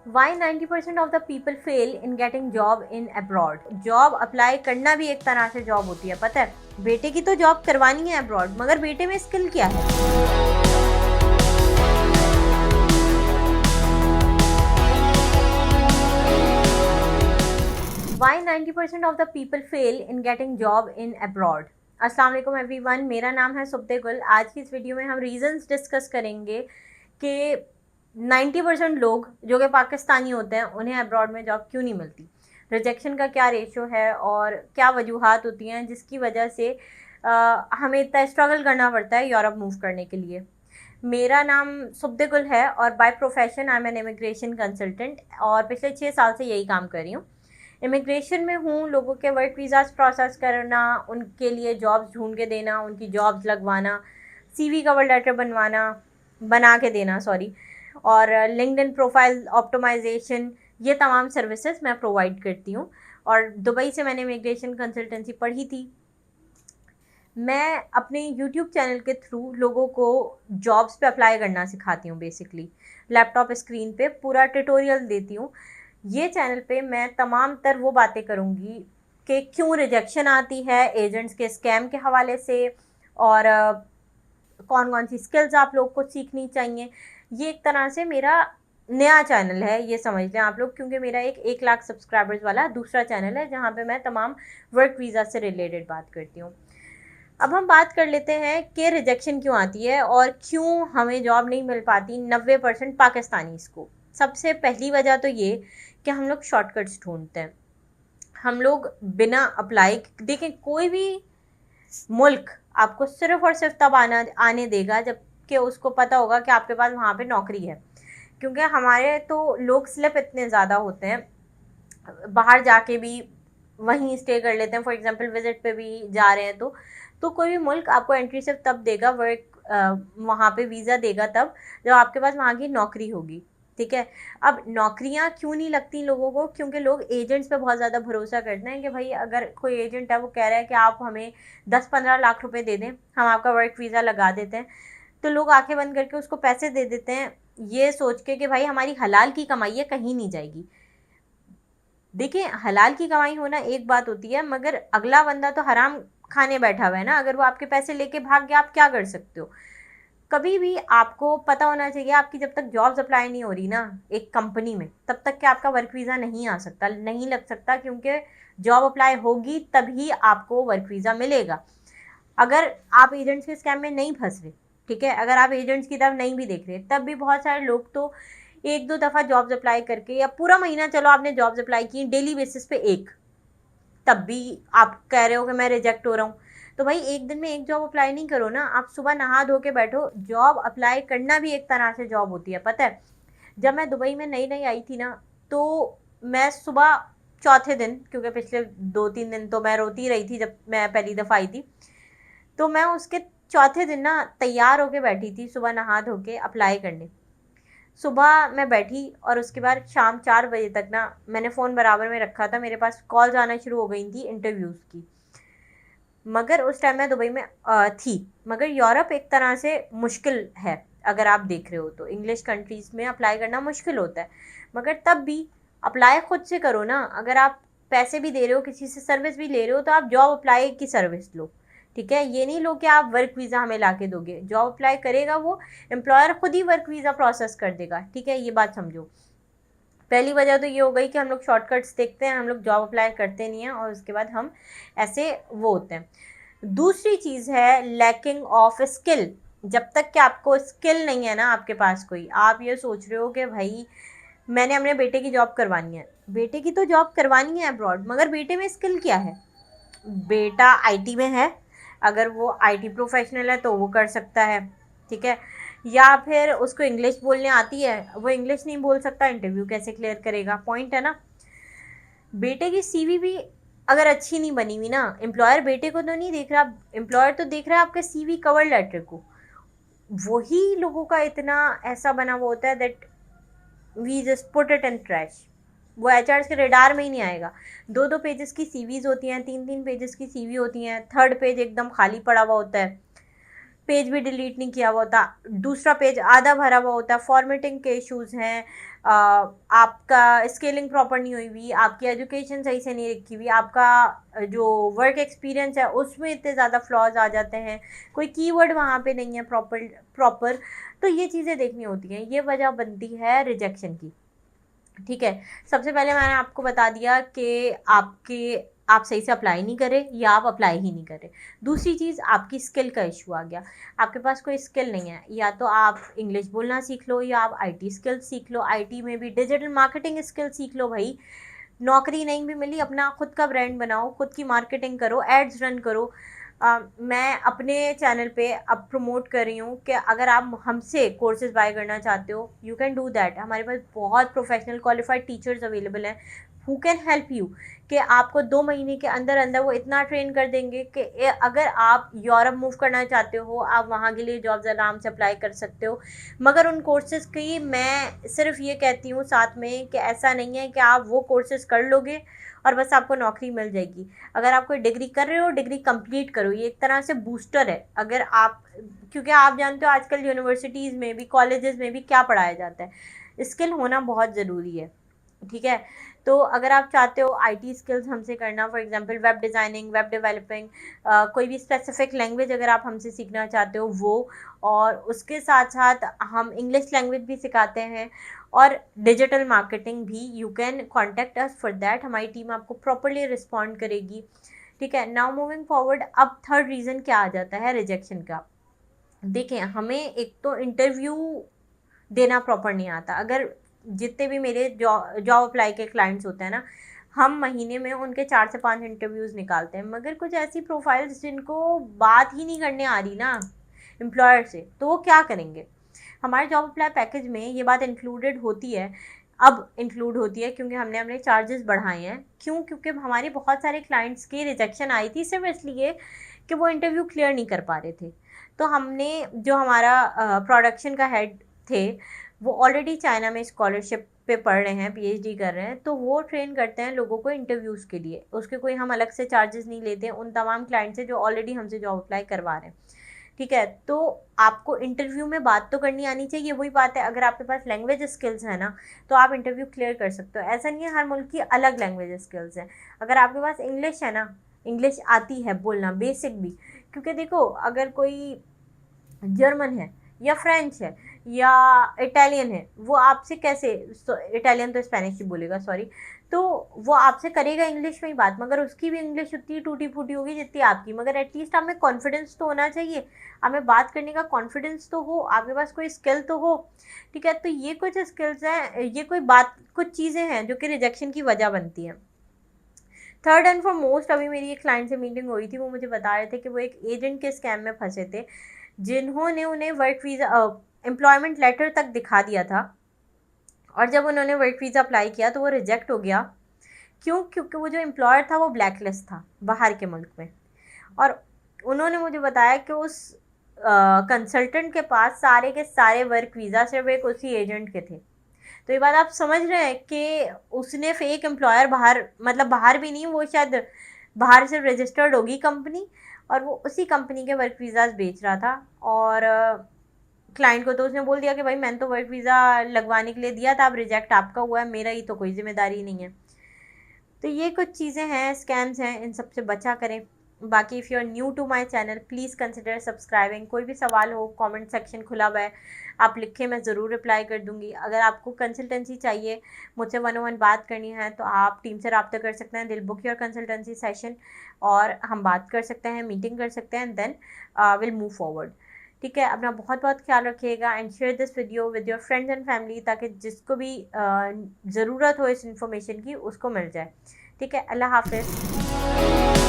Why 90% of the people fail in getting job in abroad? Job apply करना भी एक तरह से जॉब होती है, पता है। बेटे की तो जॉब करवानी है अब्रॉड, मगर बेटे में स्किल क्या है? Why 90% of the people fail in getting job in abroad? अस्सलाम वालेकुम एवरीवन, मेरा नाम है सुब्ते गुल। आज की इस वीडियो में हम रीजंस डिस्कस करेंगे कि 90% लोग जो कि पाकिस्तानी होते हैं उन्हें अब्रॉड में जॉब क्यों नहीं मिलती, रिजेक्शन का क्या रेशो है और क्या वजूहात होती हैं जिसकी वजह से हमें इतना स्ट्रगल करना पड़ता है यूरोप मूव करने के लिए। मेरा नाम सुब्ते गुल है और by profession I am an immigration consultant और पिछले 6 साल से यही काम कर रही हूँ। इमिग्रेशन में हूँ, लोगों के वर्क वीज़ाज प्रोसेस करना, उनके लिए जॉब्स ढूंढ के देना, उनकी जॉब्स लगवाना, सीवी कवर लेटर बना के देना सॉरी, और लिंक्डइन प्रोफाइल ऑप्टिमाइजेशन, ये तमाम सर्विसेज मैं प्रोवाइड करती हूँ। और दुबई से मैंने इमिग्रेशन कंसल्टेंसी पढ़ी थी। मैं अपने यूट्यूब चैनल के थ्रू लोगों को जॉब्स पे अप्लाई करना सिखाती हूँ। बेसिकली लैपटॉप स्क्रीन पे पूरा ट्यूटोरियल देती हूँ। ये चैनल पे मैं तमाम तर वो बातें करूँगी कि क्यों रिजेक्शन आती है एजेंट्स के स्कैम के हवाले से, और कौन कौन सी स्किल्स आप लोग को सीखनी चाहिए। ये एक तरह से मेरा नया चैनल है, ये समझ लें आप लोग, क्योंकि मेरा एक 1 लाख सब्सक्राइबर्स वाला दूसरा चैनल है जहाँ पे मैं तमाम वर्क वीज़ा से रिलेटेड बात करती हूँ। अब हम बात कर लेते हैं कि रिजेक्शन क्यों आती है और क्यों हमें जॉब नहीं मिल पाती 90% पाकिस्तानीज़ को। सबसे पहली वजह तो ये कि हम लोग शॉर्टकट्स ढूंढते हैं। हम लोग बिना अप्लाई, देखें, कोई भी मुल्क आपको सिर्फ और सिर्फ तब आने देगा जबकि उसको पता होगा कि आपके पास वहाँ पे नौकरी है। क्योंकि हमारे तो लोग स्लिप इतने ज़्यादा होते हैं, बाहर जाके भी वहीं स्टे कर लेते हैं। फॉर एग्जांपल विजिट पे भी जा रहे हैं तो कोई भी मुल्क आपको एंट्री सिर्फ तब देगा, वर्क वहाँ पे वीज़ा देगा तब जब आपके पास वहाँ की नौकरी होगी। ठीक है। अब नौकरियाँ क्यों नहीं लगती लोगों को? क्योंकि लोग एजेंट्स पे बहुत ज़्यादा भरोसा करते हैं कि भाई अगर कोई एजेंट है वो कह रहा है कि आप हमें 10-15 लाख रुपए दे दें, हम आपका वर्क वीज़ा लगा देते हैं, तो लोग आंखें बंद करके उसको पैसे दे देते हैं, ये सोच के कि भाई हमारी हलाल की कमाई है, कहीं नहीं जाएगी। देखिए, हलाल की कमाई होना एक बात होती है, मगर अगला बंदा तो हराम खाने बैठा हुआ है ना। अगर वो आपके पैसे लेके भाग गया, आप क्या कर सकते हो? कभी भी आपको पता होना चाहिए, आपकी जब तक जॉब्स अप्लाई नहीं हो रही ना एक कंपनी में, तब तक कि आपका वर्क वीज़ा नहीं आ सकता, नहीं लग सकता, क्योंकि जॉब अप्लाई होगी तभी आपको वर्क वीज़ा मिलेगा। अगर आप एजेंट्स के स्कैम में नहीं फंस रहे, ठीक है, अगर आप एजेंट्स की तरफ नहीं भी देख रहे, तब भी बहुत सारे लोग तो 1-2 दफ़ा जॉब्स अप्लाई करके, या पूरा महीना चलो आपने जॉब्स अप्लाई की डेली बेसिस पे एक, तब भी आप कह रहे हो कि मैं रिजेक्ट हो रहा हूँ। तो भाई एक दिन में एक जॉब अप्लाई नहीं करो ना, आप सुबह नहा धो के बैठो। जॉब अप्लाई करना भी एक तरह से जॉब होती है, पता है। जब मैं दुबई में नई नई आई थी ना, तो मैं सुबह चौथे दिन, क्योंकि पिछले 2-3 दिन तो मैं रोती रही थी जब मैं पहली दफ़ा आई थी, तो मैं उसके चौथे दिन ना तैयार होके बैठी थी सुबह नहा धो के अप्लाई करने। सुबह मैं बैठी और उसके बाद शाम 4 बजे तक ना मैंने फ़ोन बराबर में रखा था, मेरे पास कॉल्स आना शुरू हो गई थी इंटरव्यूज़ की। मगर उस टाइम मैं दुबई में थी। मगर यूरोप एक तरह से मुश्किल है, अगर आप देख रहे हो तो इंग्लिश कंट्रीज़ में अप्लाई करना मुश्किल होता है। मगर तब भी अप्लाई ख़ुद से करो ना। अगर आप पैसे भी दे रहे हो, किसी से सर्विस भी ले रहे हो, तो आप जॉब अप्लाई की सर्विस लो। ठीक है, ये नहीं लो कि आप वर्क वीज़ा हमें ला के दोगे। जॉब अप्लाई करेगा वो एम्प्लॉयर, खुद ही वर्क वीज़ा प्रोसेस कर देगा। ठीक है, ये बात समझो। पहली वजह तो ये हो गई कि हम लोग शॉर्टकट्स देखते हैं, हम लोग जॉब अप्लाई करते नहीं हैं और उसके बाद हम ऐसे वो होते हैं। दूसरी चीज़ है लैकिंग ऑफ स्किल। जब तक कि आपको स्किल नहीं है ना आपके पास कोई, आप ये सोच रहे हो कि भाई मैंने अपने बेटे की जॉब करवानी है, बेटे की तो जॉब करवानी है अब्रॉड, मगर बेटे में स्किल क्या है? बेटा आईटी में है, अगर वो आईटी प्रोफेशनल है तो वो कर सकता है। ठीक है, या फिर उसको इंग्लिश बोलने आती है, वो इंग्लिश नहीं बोल सकता, इंटरव्यू कैसे क्लियर करेगा? पॉइंट है ना। बेटे की सीवी भी अगर अच्छी नहीं बनी हुई ना, एम्प्लॉयर बेटे को तो नहीं देख रहा, एम्प्लॉयर तो देख रहा है आपके सीवी कवर लेटर को। वही लोगों का इतना ऐसा बना हुआ होता है that we just put it in trash. वो एचआर के रडार में ही नहीं आएगा। 2-2 पेजेस की सीवीज होती हैं, 3-3 पेजेस की सीवी होती हैं, थर्ड पेज एकदम खाली पड़ा हुआ होता है, पेज भी डिलीट नहीं किया हुआ होता, दूसरा पेज आधा भरा हुआ होता है, फॉर्मेटिंग के इश्यूज़ हैं, आपका स्केलिंग प्रॉपर नहीं हुई हुई, आपकी एजुकेशन सही से नहीं रखी हुई, आपका जो वर्क एक्सपीरियंस है उसमें इतने ज़्यादा फ्लॉज आ जाते हैं, कोई कीवर्ड वहाँ पे नहीं है प्रॉपर, तो ये चीज़ें देखनी होती हैं। ये वजह बनती है रिजेक्शन की। ठीक है, सबसे पहले मैंने आपको बता दिया कि आप सही से अप्लाई नहीं करें या आप अप्लाई ही नहीं करें। दूसरी चीज़, आपकी स्किल का इशू आ गया। आपके पास कोई स्किल नहीं है, या तो आप इंग्लिश बोलना सीख लो या आप आईटी स्किल सीख लो। आईटी में भी डिजिटल मार्केटिंग स्किल सीख लो भाई। नौकरी नहीं भी मिली, अपना खुद का ब्रांड बनाओ, खुद की मार्केटिंग करो, एड्स रन करो। मैं अपने चैनल पे अब प्रमोट कर रही हूँ कि अगर आप हमसे कोर्सेज बाय करना चाहते हो, यू कैन डू दैट। हमारे पास बहुत प्रोफेशनल क्वालिफाइड टीचर्स अवेलेबल हैं हु कैन हेल्प यू, कि आपको 2 महीने के अंदर अंदर वो इतना ट्रेन कर देंगे कि अगर आप यूरोप मूव करना चाहते हो, आप वहाँ के लिए जॉब्स आराम से अप्लाई कर सकते हो। मगर उन कोर्सेज़ की मैं सिर्फ ये कहती हूँ साथ में कि ऐसा नहीं है कि आप वो कोर्सेज़ कर लोगे और बस आपको नौकरी मिल जाएगी। अगर आप कोई डिग्री कर रहे हो, डिग्री कंप्लीट करो, ये एक तरह से बूस्टर है। अगर आप, क्योंकि आप जानते हो आजकल यूनिवर्सिटीज़ में भी, कॉलेजेस में भी क्या पढ़ाया जाता है, स्किल होना बहुत ज़रूरी है। ठीक है, तो अगर आप चाहते हो आईटी स्किल्स हमसे करना, for example web designing, web developing, कोई भी स्पेसिफिक लैंग्वेज अगर आप हमसे सीखना चाहते हो वो, और उसके साथ साथ हम इंग्लिश लैंग्वेज भी सिखाते हैं और डिजिटल मार्केटिंग भी, you can contact us for that. हमारी टीम आपको प्रॉपरली रिस्पॉन्ड करेगी। ठीक है, नाउ मूविंग फॉरवर्ड, अब थर्ड रीज़न क्या आ जाता है रिजेक्शन का। देखें, हमें एक तो इंटरव्यू देना प्रॉपर नहीं आता। अगर जितने भी मेरे जॉब अप्लाई के क्लाइंट्स होते हैं ना, हम महीने में उनके 4 से 5 इंटरव्यूज़ निकालते हैं, मगर कुछ ऐसी प्रोफाइल्स जिनको बात ही नहीं करने आ रही ना एम्प्लॉयर से, तो वो क्या करेंगे। हमारे जॉब अप्लाई पैकेज में ये बात इंक्लूडेड होती है, अब इंक्लूड होती है, क्योंकि हमने अपने चार्जेस बढ़ाए हैं। क्यों? क्योंकि हमारे बहुत सारे क्लाइंट्स की रिजेक्शन आई थी सिर्फ इसलिए कि वो इंटरव्यू क्लियर नहीं कर पा रहे थे। तो हमने, जो हमारा प्रोडक्शन का हेड थे, वो ऑलरेडी चाइना में स्कॉलरशिप पे पढ़ रहे हैं, पीएचडी कर रहे हैं, तो वो ट्रेन करते हैं लोगों को इंटरव्यूज़ के लिए। उसके कोई हम अलग से चार्जेस नहीं लेते उन तमाम क्लाइंट से जो ऑलरेडी हमसे जॉब अप्लाई करवा रहे हैं। ठीक है, तो आपको इंटरव्यू में बात तो करनी आनी चाहिए। वही बात है, अगर आपके पास लैंग्वेज स्किल्स है ना, तो आप इंटरव्यू क्लियर कर सकते हो। ऐसा नहीं है, हर मुल्क की अलग लैंग्वेज स्किल्स हैं। अगर आपके पास इंग्लिश है ना, इंग्लिश आती है बोलना बेसिक भी, क्योंकि देखो अगर कोई जर्मन है या फ्रेंच है या इटालियन है, वो आपसे कैसे, इटालियन तो स्पेनिश ही बोलेगा, सॉरी, तो वो आपसे करेगा इंग्लिश में ही बात, मगर उसकी भी इंग्लिश उतनी टूटी फूटी होगी जितनी आपकी। मगर एटलीस्ट आप में कॉन्फिडेंस तो होना चाहिए, आप में बात करने का कॉन्फिडेंस तो हो, आपके पास कोई स्किल तो हो। ठीक है, तो ये कुछ स्किल्स हैं, ये कुछ चीज़ें हैं जो कि रिजेक्शन की वजह बनती हैं। थर्ड एंड फॉरमोस्ट, अभी मेरी एक क्लाइंट से मीटिंग हुई थी, वो मुझे बता रहे थे कि वो एक एजेंट के स्कैम में फंसे थे, जिन्होंने उन्हें वर्क वीज़ा, एम्प्लॉयमेंट लेटर तक दिखा दिया था, और जब उन्होंने वर्क वीज़ा अप्लाई किया तो वो रिजेक्ट हो गया। क्यों? क्योंकि वो जो एम्प्लॉयर था वो ब्लैक लिस्ट था बाहर के मुल्क में, और उन्होंने मुझे बताया कि उस कंसल्टेंट के पास सारे के सारे वर्क वीज़ा सिर्फ एक उसी एजेंट के थे। तो ये बात आप समझ रहे हैं कि उसने फेक एम्प्लॉयर बाहर, मतलब बाहर भी नहीं, वो शायद बाहर से रजिस्टर्ड होगी कंपनी, और वो उसी कंपनी के वर्क वीज़ाज बेच रहा था। और क्लाइंट को तो उसने बोल दिया कि भाई मैंने तो वर्क वीज़ा लगवाने के लिए दिया था, अब रिजेक्ट आपका हुआ है, मेरा ही तो कोई जिम्मेदारी नहीं है। तो ये कुछ चीज़ें हैं, स्कैम्स हैं, इन सब से बचा करें। बाकी if you are new to my channel, please consider subscribing. कोई भी सवाल हो, कमेंट सेक्शन खुला हुआ है, आप लिखें, मैं ज़रूर रिप्लाई कर दूंगी। अगर आपको कंसल्टेंसी चाहिए, मुझसे 1-on-1 बात करनी है, तो आप टीम से रब्ता कर सकते हैं, दिल बुक योर कंसल्टेंसी सेशन, और हम बात कर सकते हैं, मीटिंग कर सकते हैं, देन विल मूव फॉरवर्ड। ठीक है, अपना बहुत बहुत ख्याल रखिएगा, and share this video with your friends and family, ताकि जिसको भी ज़रूरत हो इस इन्फॉर्मेशन की उसको मिल जाए। ठीक है, अल्लाह हाफिज़।